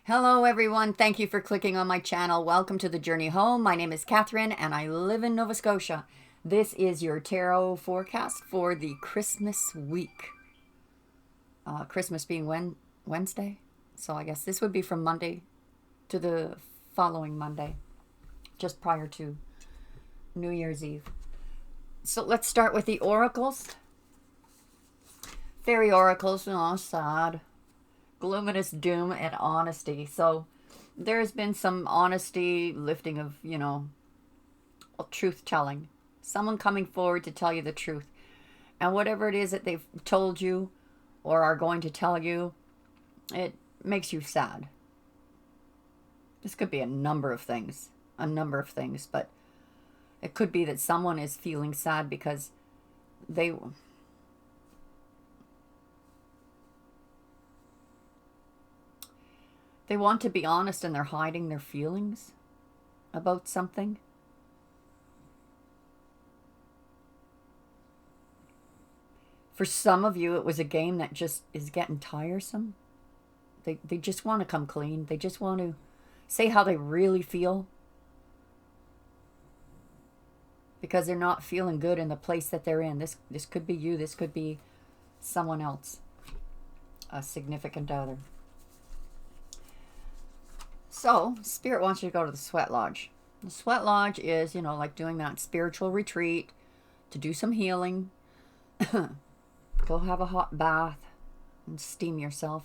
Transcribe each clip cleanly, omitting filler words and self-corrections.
Hello everyone, thank you for clicking on my channel. Welcome to the journey home. My name is Catherine and I live in Nova Scotia. This is your tarot forecast for the Christmas week. Christmas being Wednesday, so I guess this would be from Monday to the following Monday, just prior to New Year's Eve. So let's start with the oracles. Fairy oracles, oh sad. Luminous doom and honesty. So there's been some honesty, lifting of, truth telling. Someone coming forward to tell you the truth. And whatever it is that they've told you or are going to tell you, it makes you sad. This could be a number of things, but it could be that someone is feeling sad because they want to be honest and they're hiding their feelings about something. For some of you, it was a game that just is getting tiresome. They just want to come clean. They just want to say how they really feel. Because they're not feeling good in the place that they're in. This could be you. This could be someone else. A significant other. So, Spirit wants you to go to the Sweat Lodge. The Sweat Lodge is, like doing that spiritual retreat to do some healing. Go have a hot bath and steam yourself.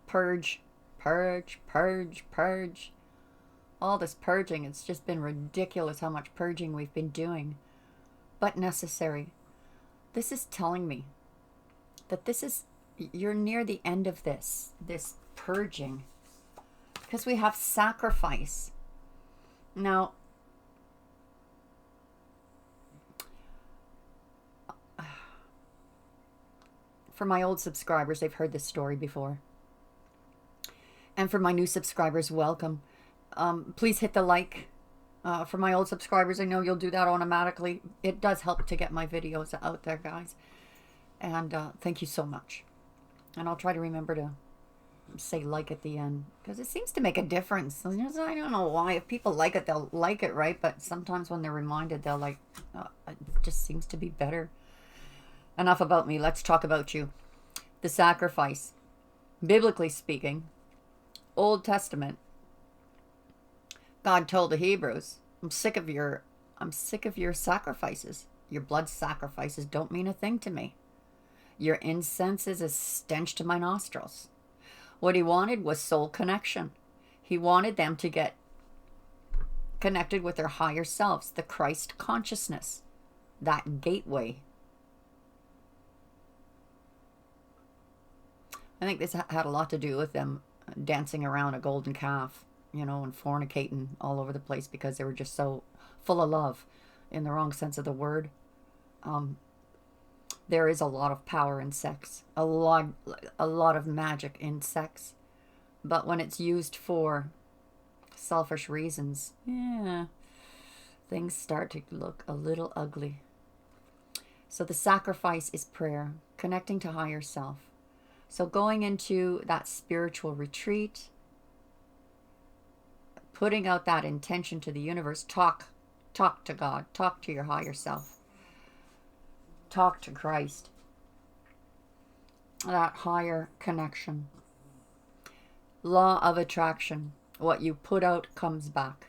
Purge, purge, purge, purge. All this purging, it's just been ridiculous how much purging we've been doing. But necessary. This is telling me that you're near the end of this purging, because we have sacrifice. Now, for my old subscribers, they've heard this story before. And for my new subscribers, welcome. Please hit the like. For my old subscribers, I know you'll do that automatically. It does help to get my videos out there, guys. And thank you so much. And I'll try to remember to say like at the end, because it seems to make a difference. I don't know why. If people like it, they'll like it, right? But sometimes when they're reminded, they'll like, it just seems to be better. Enough about me. Let's talk about you. The sacrifice. Biblically speaking, Old Testament, God told the Hebrews, I'm sick of your sacrifices. Your blood sacrifices don't mean a thing to me. Your incense is a stench to my nostrils. What he wanted was soul connection. He wanted them to get connected with their higher selves, the Christ consciousness, that gateway. I think this had a lot to do with them dancing around a golden calf, and fornicating all over the place because they were just so full of love in the wrong sense of the word. There is a lot of power in sex, a lot of magic in sex, but when it's used for selfish reasons, things start to look a little ugly. So the sacrifice is prayer, connecting to higher self. So going into that spiritual retreat, putting out that intention to the universe, talk to God, talk to your higher self. Talk to Christ. That higher connection. Law of attraction. What you put out comes back.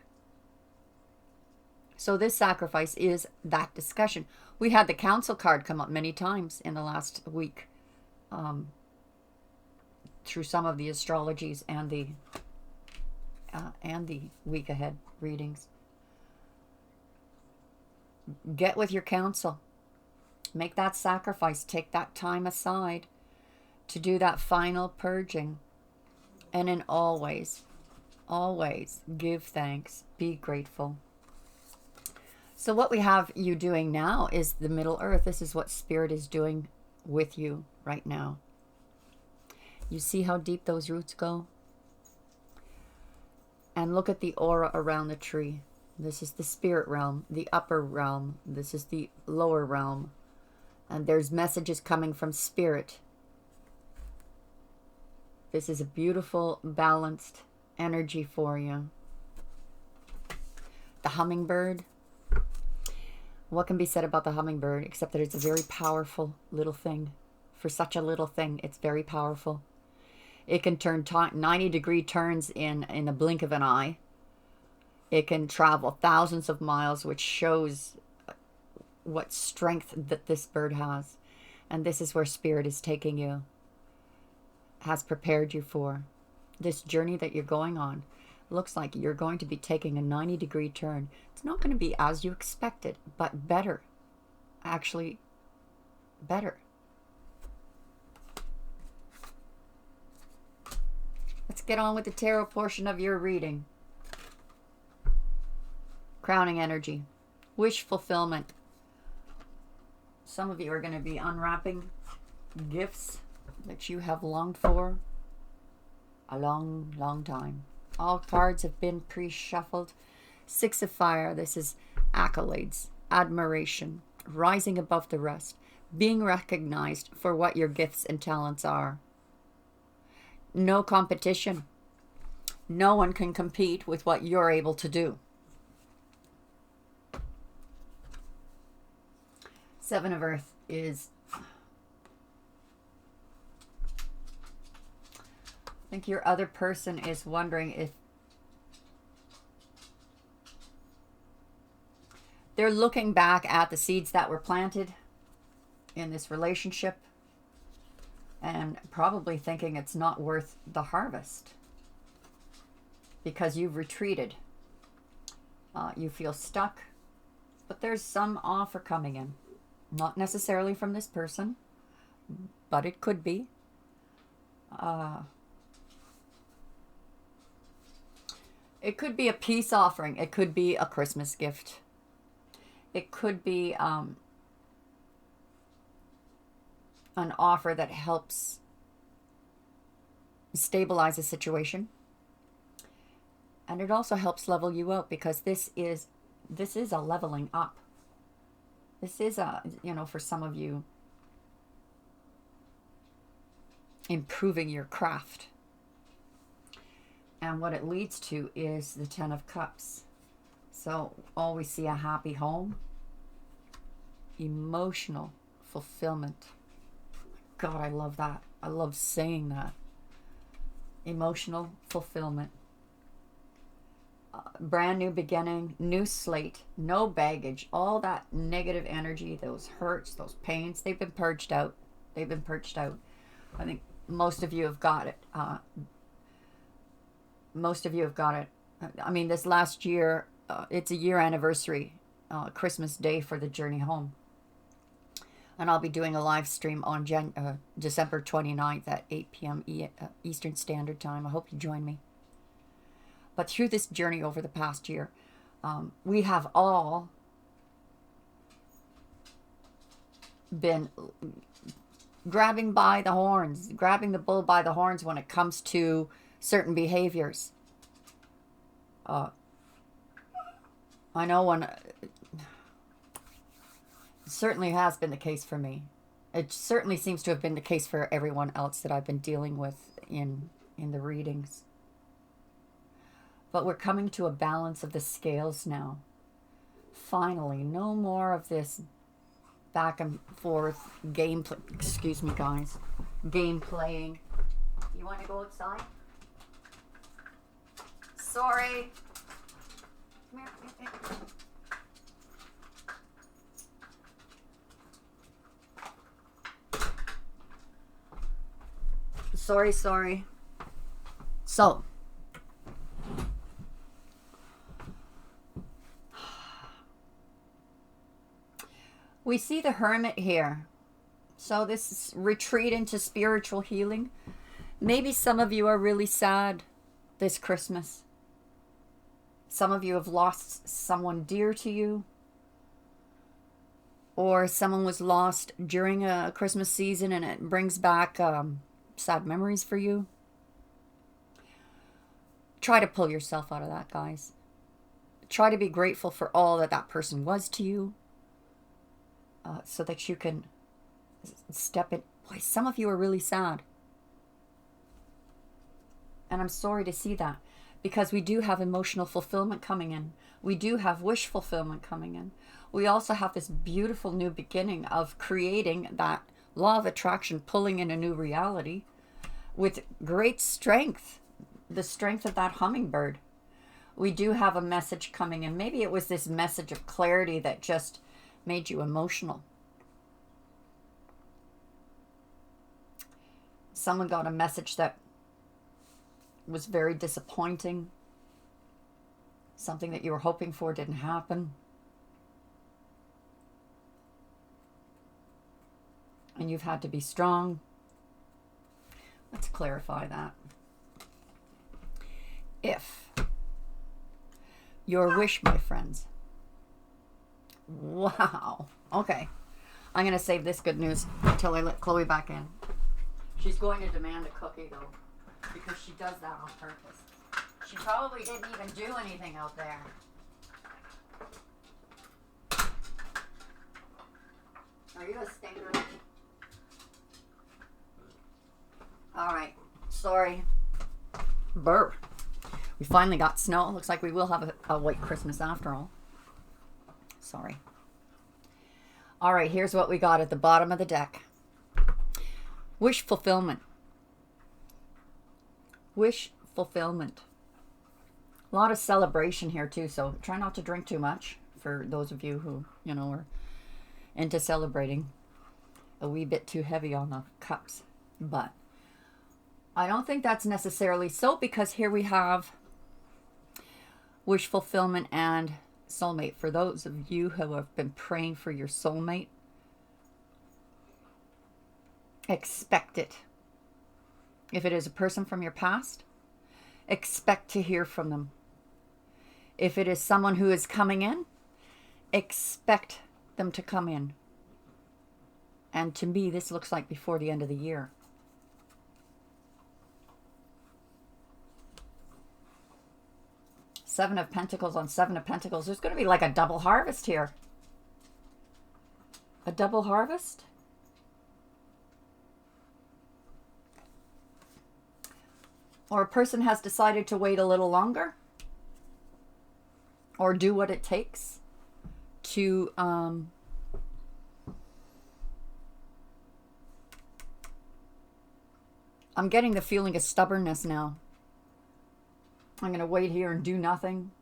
So this sacrifice is that discussion. We had the council card come up many times in the last week, through some of the astrologies and the week ahead readings. Get with your council. Make that sacrifice. Take that time aside to do that final purging. And in always give thanks. Be grateful. So what we have you doing now is the Middle Earth. This is what Spirit is doing with you right now. You see how deep those roots go? And look at the aura around the tree. This is the spirit realm, the upper realm. This is the lower realm. And there's messages coming from Spirit This is a beautiful, balanced energy for you. The hummingbird. What can be said about the hummingbird except that it's a very powerful little thing. For such a little thing, it's very powerful. It can turn 90-degree turns in a blink of an eye. It can travel thousands of miles, which shows what strength that this bird has. And this is where Spirit is taking you, has prepared you for. This journey that you're going on looks like you're going to be taking a 90-degree turn. It's not going to be as you expected, but better. Actually, better. Let's get on with the tarot portion of your reading. Crowning energy. Wish fulfillment. Some of you are going to be unwrapping gifts that you have longed for a long, long time. All cards have been pre-shuffled. Six of Fire. This is accolades, admiration, rising above the rest, being recognized for what your gifts and talents are. No competition. No one can compete with what you're able to do. Seven of Earth is, I think your other person is wondering if they're looking back at the seeds that were planted in this relationship and probably thinking it's not worth the harvest because you've retreated. You feel stuck, but there's some offer coming in. Not necessarily from this person, but it could be. It could be a peace offering. It could be a Christmas gift. It could be an offer that helps stabilize a situation. And it also helps level you out because this is a leveling up. This is for some of you, improving your craft. And what it leads to is the Ten of Cups. So always see a happy home. Emotional fulfillment. God, I love that. I love saying that. Emotional fulfillment. Brand new beginning, new slate, no baggage, all that negative energy, those hurts, those pains, they've been purged out. They've been purged out. I think most of you have got it. Most of you have got it. I mean, this last year, it's a year anniversary, Christmas Day for the journey home. And I'll be doing a live stream on December 29th at 8 p.m. Eastern Standard Time. I hope you join me. But through this journey over the past year, we have all been grabbing by the horns, grabbing the bull by the horns when it comes to certain behaviors. I know it certainly has been the case for me. It certainly seems to have been the case for everyone else that I've been dealing with in the readings. But we're coming to a balance of the scales now. Finally, no more of this back and forth gameplay. Excuse me, guys. Game playing. You want to go outside? Sorry. Come here. Sorry. So, we see the Hermit here. So this is retreat into spiritual healing. Maybe some of you are really sad this Christmas. Some of you have lost someone dear to you. Or someone was lost during a Christmas season and it brings back sad memories for you. Try to pull yourself out of that, guys. Try to be grateful for all that person was to you. So that you can step in. Boy, some of you are really sad. And I'm sorry to see that, because we do have emotional fulfillment coming in. We do have wish fulfillment coming in. We also have this beautiful new beginning of creating that law of attraction, pulling in a new reality with great strength, the strength of that hummingbird. We do have a message coming in. Maybe it was this message of clarity that just made you emotional. Someone got a message that was very disappointing. Something that you were hoping for didn't happen. And you've had to be strong. Let's clarify that. If your wish, my friends. Wow. Okay. I'm going to save this good news until I let Chloe back in. She's going to demand a cookie, though, because she does that on purpose. She probably didn't even do anything out there. Are you a stinker? Alright. Sorry. Burp. We finally got snow. Looks like we will have a white Christmas after all. Sorry. Alright, here's what we got at the bottom of the deck. Wish fulfillment. Wish fulfillment. A lot of celebration here too, so try not to drink too much for those of you who, are into celebrating. A wee bit too heavy on the cups. But I don't think that's necessarily so, because here we have wish fulfillment and soulmate. For those of you who have been praying for your soulmate, expect it. If it is a person from your past, expect to hear from them. If it is someone who is coming in, expect them to come in. And to me, this looks like before the end of the year. Seven of Pentacles on Seven of Pentacles. There's going to be like a double harvest here. A double harvest? Or a person has decided to wait a little longer. Or do what it takes to I'm getting the feeling of stubbornness now. I'm going to wait here and do nothing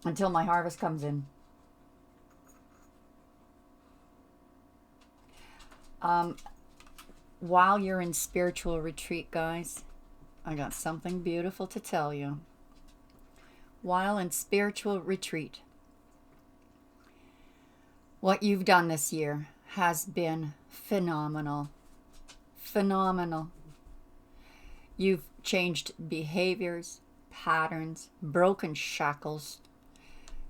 until my harvest comes in. While you're in spiritual retreat, guys, I got something beautiful to tell you. While in spiritual retreat, what you've done this year has been phenomenal. Phenomenal. You've changed behaviors, patterns, broken shackles.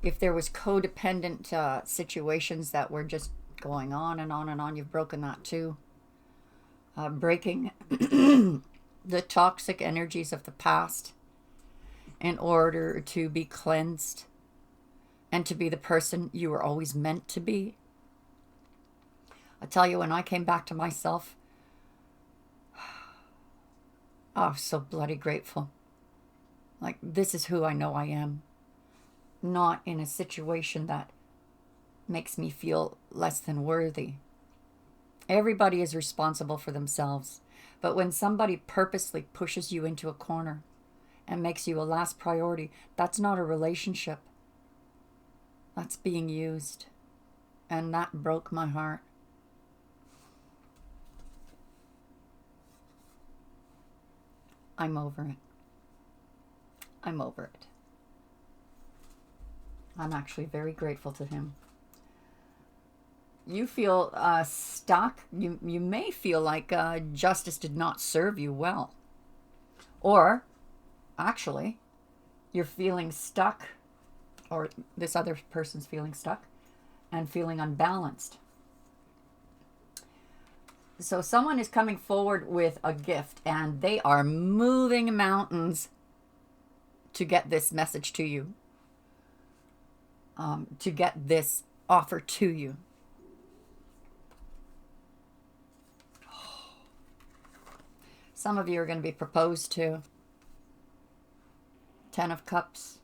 If there was codependent situations that were just going on and on and on, you've broken that too. Breaking the toxic energies of the past in order to be cleansed and to be the person you were always meant to be. I tell you, when I came back to myself, oh, so bloody grateful. Like, this is who I know I am. Not in a situation that makes me feel less than worthy. Everybody is responsible for themselves. But when somebody purposely pushes you into a corner and makes you a last priority, that's not a relationship. That's being used. And that broke my heart. I'm over it. I'm over it. I'm actually very grateful to him. You feel stuck. You may feel like justice did not serve you well. Or, actually, you're feeling stuck, or this other person's feeling stuck, and feeling unbalanced. So someone is coming forward with a gift, and they are moving mountains to get this message to you, to get this offer to you. Some of you are going to be proposed to. Ten of Cups,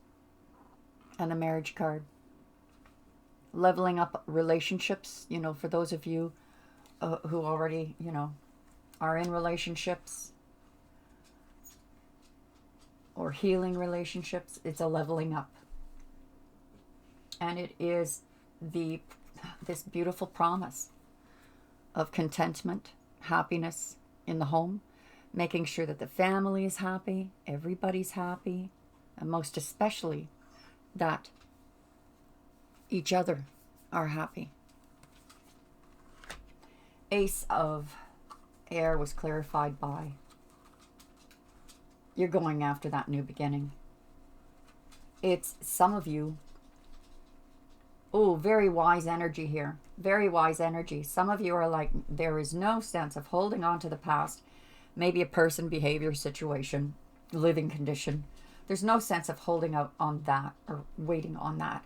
and the Marriage card. Leveling up relationships, you know, for those of you who already, you know, are in relationships or healing relationships. It's a leveling up. And it is this beautiful promise of contentment, happiness in the home, making sure that the family is happy, everybody's happy, and most especially that each other are happy. Ace of Air was clarified by you're going after that new beginning. It's some of you. Oh, very wise energy here. Very wise energy. Some of you are like, there is no sense of holding on to the past. Maybe a person, behavior, situation, living condition. There's no sense of holding out on that or waiting on that.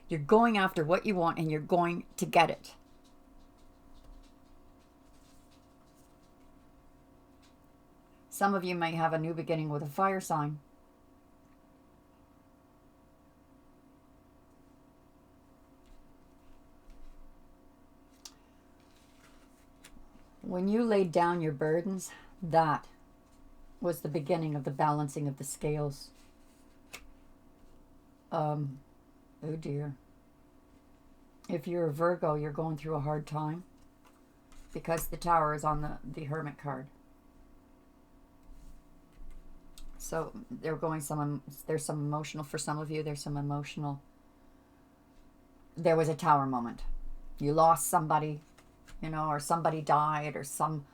You're going after what you want and you're going to get it. Some of you may have a new beginning with a fire sign. When you laid down your burdens, that was the beginning of the balancing of the scales. Oh dear. If you're a Virgo, you're going through a hard time because the Tower is on the Hermit card. So there's some emotional, for some of you, there's some emotional. There was a Tower moment. You lost somebody, you know, or somebody died, or some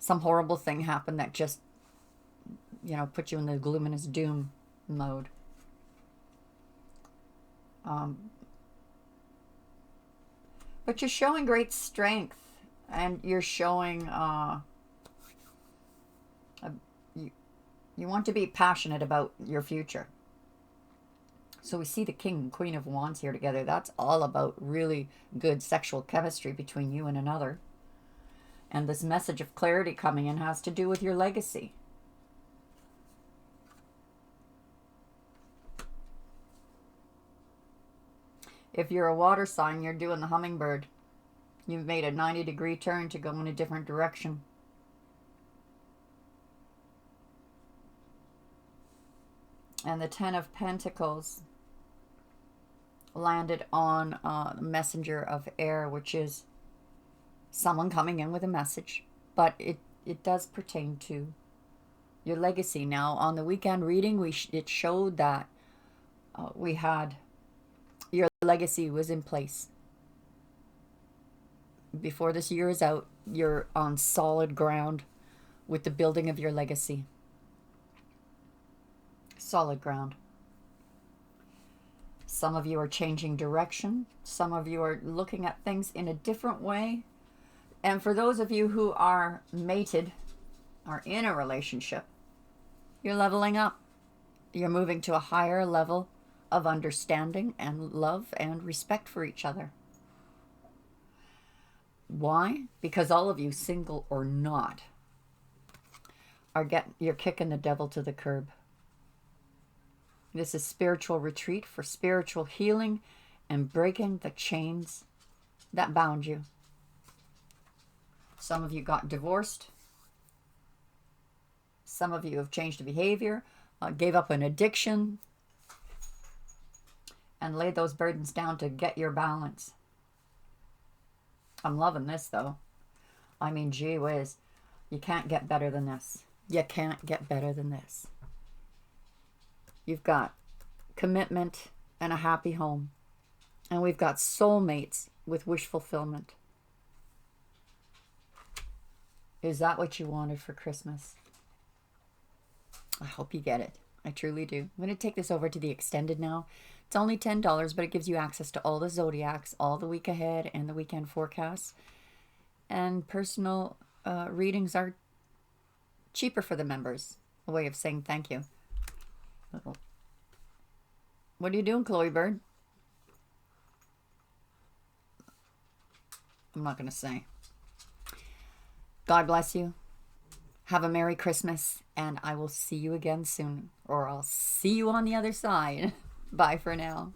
horrible thing happened that just, you know, put you in the luminous doom mode. But you're showing great strength, and you're showing you want to be passionate about your future. So we see the King and Queen of Wands here together. That's all about really good sexual chemistry between you and another. And this message of clarity coming in has to do with your legacy. If you're a water sign, you're doing the hummingbird. You've made a 90-degree turn to go in a different direction. And the Ten of Pentacles landed on the Messenger of Air, which is someone coming in with a message. But it does pertain to your legacy. Now, on the weekend reading, it showed that we had your legacy was in place. Before this year is out, you're on solid ground with the building of your legacy. Solid ground. Some of you are changing direction. Some of you are looking at things in a different way. And for those of you who are mated, are in a relationship, you're leveling up. You're moving to a higher level of understanding and love and respect for each other. Why? Because all of you, single or not, you're kicking the devil to the curb. This is spiritual retreat for spiritual healing and breaking the chains that bound you. Some of you got divorced. Some of you have changed behavior, gave up an addiction, and laid those burdens down to get your balance. I'm loving this, though. I mean, gee whiz, you can't get better than this. You can't get better than this. You've got commitment and a happy home. And we've got soulmates with wish fulfillment. Is that what you wanted for Christmas? I hope you get it. I truly do. I'm going to take this over to the extended now. It's only $10, but it gives you access to all the zodiacs, all the week ahead and the weekend forecasts. And personal readings are cheaper for the members. A way of saying thank you. What are you doing, Chloe Bird? I'm not going to say. God bless you. Have a Merry Christmas, and I will see you again soon. Or I'll see you on the other side. Bye for now.